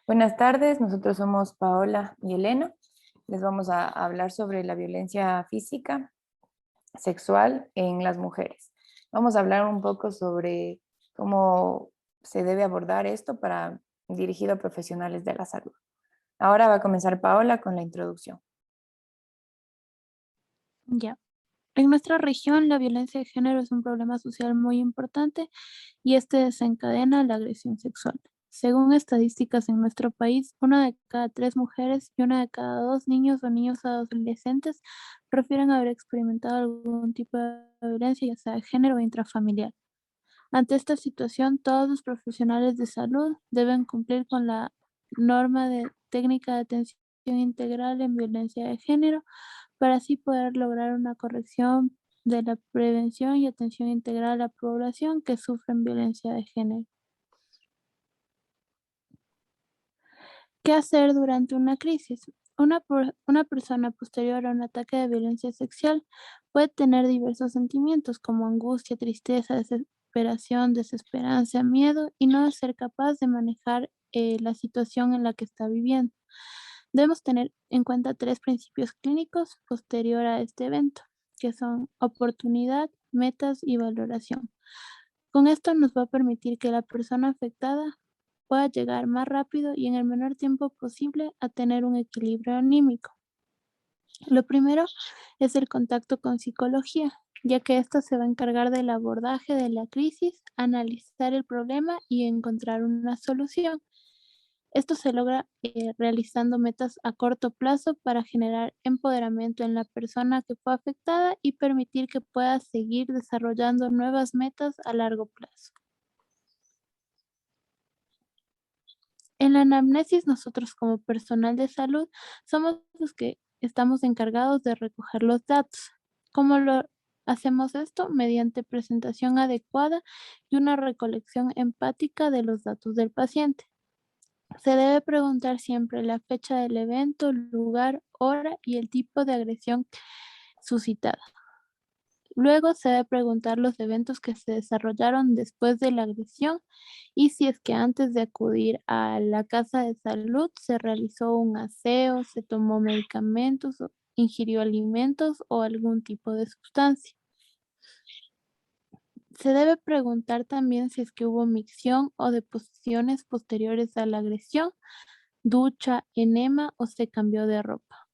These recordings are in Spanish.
Buenas tardes, nosotros somos Paola y Elena. Les vamos a hablar sobre la violencia física, sexual en las mujeres. Vamos a hablar un poco sobre cómo se debe abordar esto dirigido a profesionales de la salud. Ahora va a comenzar Paola con la introducción. Ya. En nuestra región, la violencia de género es un problema social muy importante y este desencadena la agresión sexual. Según estadísticas en nuestro país, una de cada tres mujeres y una de cada dos niños o niños adolescentes refieren haber experimentado algún tipo de violencia, ya sea de género o intrafamiliar. Ante esta situación, todos los profesionales de salud deben cumplir con la norma de técnica de atención integral en violencia de género para así poder lograr una corrección de la prevención y atención integral a la población que sufren violencia de género. ¿Qué hacer durante una crisis? Una persona posterior a un ataque de violencia sexual puede tener diversos sentimientos como angustia, tristeza, desesperación, desesperanza, miedo y no ser capaz de manejar la situación en la que está viviendo. Debemos tener en cuenta tres principios clínicos posterior a este evento, que son oportunidad, metas y valoración. Con esto nos va a permitir que la persona afectada pueda llegar más rápido y en el menor tiempo posible a tener un equilibrio anímico. Lo primero es el contacto con psicología, ya que ésta se va a encargar del abordaje de la crisis, analizar el problema y encontrar una solución. Esto se logra realizando metas a corto plazo para generar empoderamiento en la persona que fue afectada y permitir que pueda seguir desarrollando nuevas metas a largo plazo. En la anamnesis, nosotros como personal de salud somos los que estamos encargados de recoger los datos. ¿Cómo lo hacemos esto? Mediante presentación adecuada y una recolección empática de los datos del paciente. Se debe preguntar siempre la fecha del evento, lugar, hora y el tipo de agresión suscitada. Luego se debe preguntar los eventos que se desarrollaron después de la agresión y si es que antes de acudir a la casa de salud se realizó un aseo, se tomó medicamentos, o ingirió alimentos o algún tipo de sustancia. Se debe preguntar también si es que hubo micción o deposiciones posteriores a la agresión, ducha, enema o se cambió de ropa.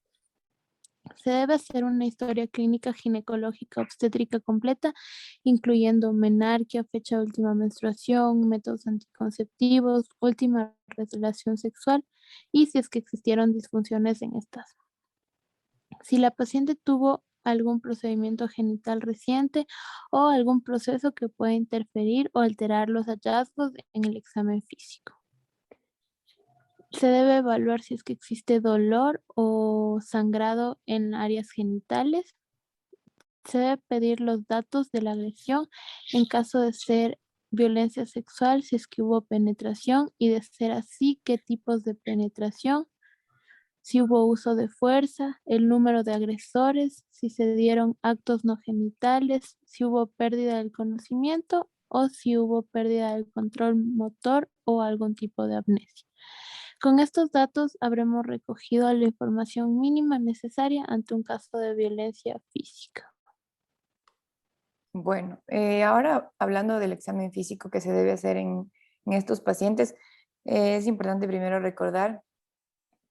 Se debe hacer una historia clínica ginecológica obstétrica completa, incluyendo menarquia, fecha de última menstruación, métodos anticonceptivos, última relación sexual y si es que existieron disfunciones en estas. Si la paciente tuvo algún procedimiento genital reciente o algún proceso que pueda interferir o alterar los hallazgos en el examen físico. Se debe evaluar si es que existe dolor o sangrado en áreas genitales. Se debe pedir los datos de la lesión en caso de ser violencia sexual, si es que hubo penetración y de ser así, qué tipos de penetración, si hubo uso de fuerza, el número de agresores, si se dieron actos no genitales, si hubo pérdida del conocimiento o si hubo pérdida del control motor o algún tipo de amnesia. Con estos datos habremos recogido la información mínima necesaria ante un caso de violencia física. Bueno, ahora hablando del examen físico que se debe hacer en estos pacientes, es importante primero recordar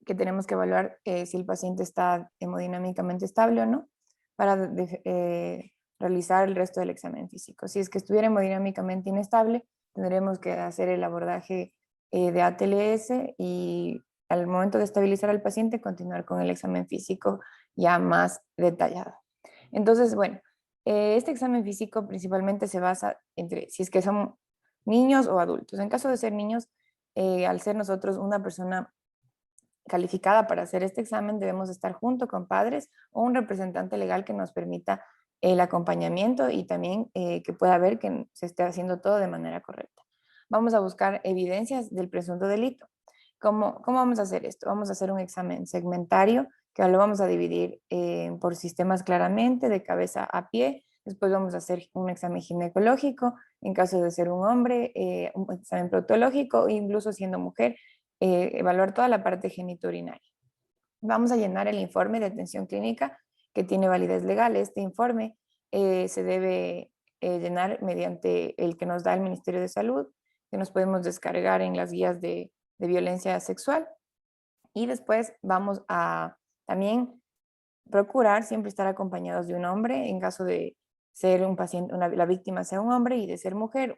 que tenemos que evaluar si el paciente está hemodinámicamente estable o no para realizar el resto del examen físico. Si es que estuviera hemodinámicamente inestable, tendremos que hacer el abordaje de ATLS y al momento de estabilizar al paciente, continuar con el examen físico ya más detallado. Entonces, bueno, este examen físico principalmente se basa entre si es que son niños o adultos. En caso de ser niños, al ser nosotros una persona calificada para hacer este examen, debemos estar junto con padres o un representante legal que nos permita el acompañamiento y también que pueda ver que se esté haciendo todo de manera correcta. Vamos a buscar evidencias del presunto delito. ¿Cómo vamos a hacer esto? Vamos a hacer un examen segmentario que lo vamos a dividir por sistemas claramente, de cabeza a pie. Después vamos a hacer un examen ginecológico, en caso de ser un hombre, un examen proctológico, incluso siendo mujer, evaluar toda la parte genitourinaria. Vamos a llenar el informe de atención clínica que tiene validez legal. Este informe se debe llenar mediante el que nos da el Ministerio de Salud, que nos podemos descargar en las guías de violencia sexual. Y después vamos a también procurar siempre estar acompañados de un hombre en caso de ser un paciente, la víctima sea un hombre y de ser mujer,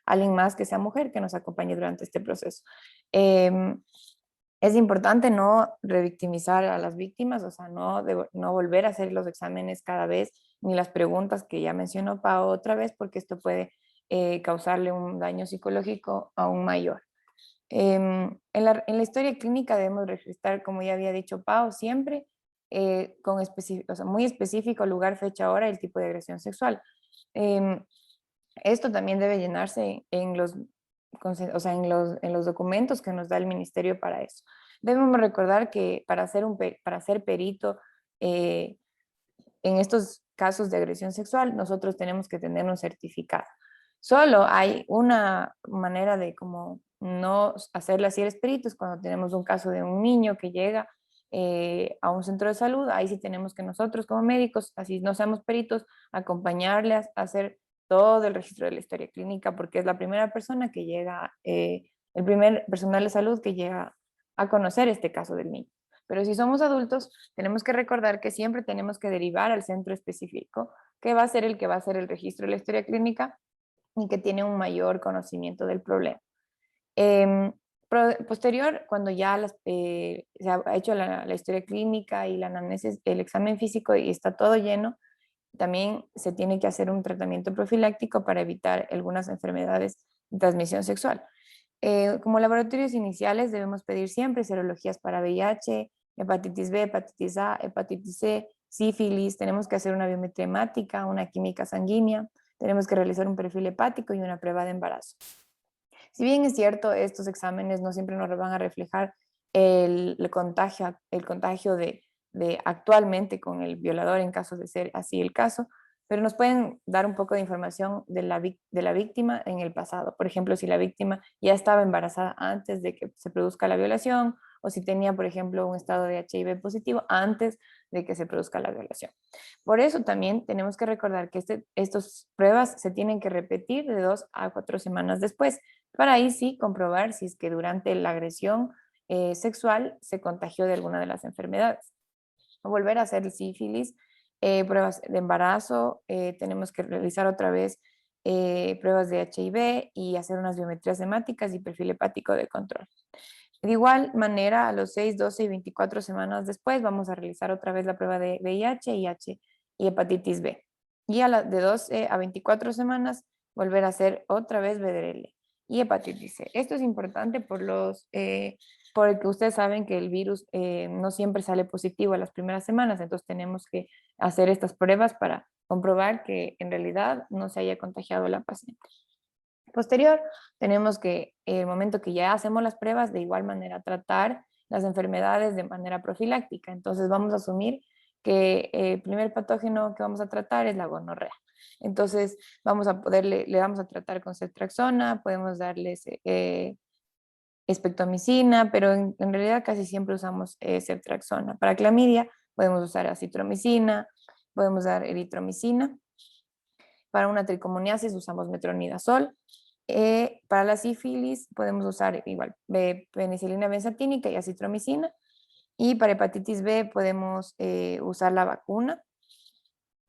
alguien más que sea mujer que nos acompañe durante este proceso. Es importante no revictimizar a las víctimas, o sea, no volver a hacer los exámenes cada vez, ni las preguntas que ya mencionó Pau otra vez, porque esto puede causarle un daño psicológico aún mayor. En la historia clínica debemos registrar, como ya había dicho Pau, siempre o sea, muy específico lugar, fecha, hora, el tipo de agresión sexual. Esto también debe llenarse en los documentos que nos da el ministerio para eso. Debemos recordar que para ser perito en estos casos de agresión sexual, nosotros tenemos que tener un certificado. Solo hay una manera de como no hacerla si eres perito, es cuando tenemos un caso de un niño que llega a un centro de salud, ahí sí tenemos que nosotros como médicos, así no seamos peritos, acompañarle a hacer todo el registro de la historia clínica, porque es la primera persona que llega, el primer personal de salud que llega a conocer este caso del niño. Pero si somos adultos, tenemos que recordar que siempre tenemos que derivar al centro específico, que va a ser el que va a hacer el registro de la historia clínica y que tiene un mayor conocimiento del problema. Posterior, cuando ya se ha hecho la historia clínica y la anamnesis, el examen físico y está todo lleno, también se tiene que hacer un tratamiento profiláctico para evitar algunas enfermedades de transmisión sexual. Como laboratorios iniciales debemos pedir siempre serologías para VIH, hepatitis B, hepatitis A, hepatitis C, sífilis, tenemos que hacer una biometría hemática, una química sanguínea, tenemos que realizar un perfil hepático y una prueba de embarazo. Si bien es cierto, estos exámenes no siempre nos van a reflejar el contagio de actualmente con el violador en caso de ser así el caso, pero nos pueden dar un poco de información de la víctima en el pasado. Por ejemplo, si la víctima ya estaba embarazada antes de que se produzca la violación o si tenía, por ejemplo, un estado de HIV positivo antes de que se produzca la violación. Por eso también tenemos que recordar que estas pruebas se tienen que repetir de 2 a 4 semanas después, para ahí sí comprobar si es que durante la agresión sexual se contagió de alguna de las enfermedades. Volver a hacer el sífilis, pruebas de embarazo, tenemos que realizar otra vez pruebas de HIV y hacer unas biometrías hemáticas y perfil hepático de control. De igual manera, a los 6, 12 y 24 semanas después vamos a realizar otra vez la prueba de VIH, IH y hepatitis B. Y de 12 a 24 semanas volver a hacer otra vez VDRL y hepatitis C. Esto es importante porque ustedes saben que el virus no siempre sale positivo a las primeras semanas, entonces tenemos que hacer estas pruebas para comprobar que en realidad no se haya contagiado la paciente. Posterior, tenemos que, el momento que ya hacemos las pruebas, de igual manera tratar las enfermedades de manera profiláctica. Entonces vamos a asumir que el primer patógeno que vamos a tratar es la gonorrea. Entonces le vamos a tratar con ceftriaxona, podemos darles espectomicina, pero en realidad casi siempre usamos ceftriaxona. Para clamidia podemos usar acitromicina, podemos dar eritromicina. Para una tricomoniasis usamos metronidazol. Para la sífilis podemos usar igual penicilina benzatínica y acitromicina. Y para hepatitis B podemos usar la vacuna,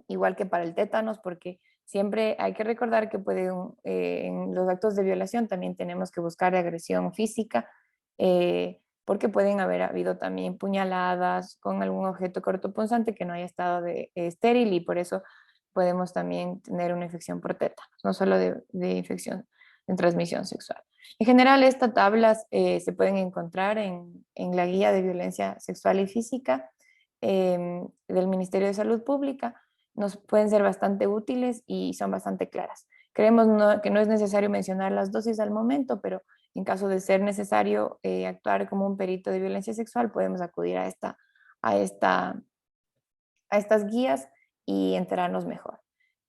igual que para el tétanos, porque siempre hay que recordar que en los actos de violación también tenemos que buscar agresión física, porque pueden haber habido también puñaladas con algún objeto cortopunzante que no haya estado estéril y por eso podemos también tener una infección por tétanos, no solo de infección en transmisión sexual. En general, estas tablas se pueden encontrar en la guía de violencia sexual y física del Ministerio de Salud Pública. Nos pueden ser bastante útiles y son bastante claras. Creemos que no es necesario mencionar las dosis al momento, pero en caso de ser necesario actuar como un perito de violencia sexual, podemos acudir a estas guías y enterarnos mejor.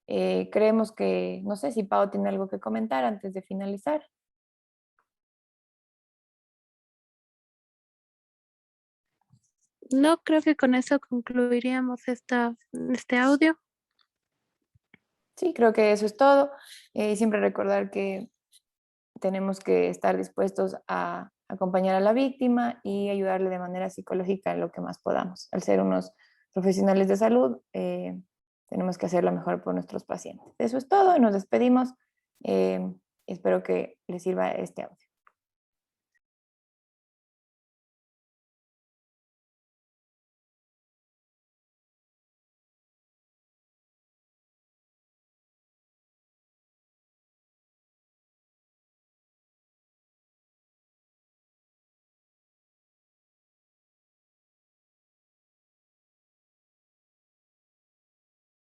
Creemos que, no sé si Pau tiene algo que comentar antes de finalizar. No, creo que con eso concluiríamos este audio. Sí, creo que eso es todo. Siempre recordar que tenemos que estar dispuestos a acompañar a la víctima y ayudarle de manera psicológica en lo que más podamos. Al ser unos profesionales de salud, tenemos que hacer lo mejor por nuestros pacientes. Eso es todo, nos despedimos. Espero que les sirva este audio.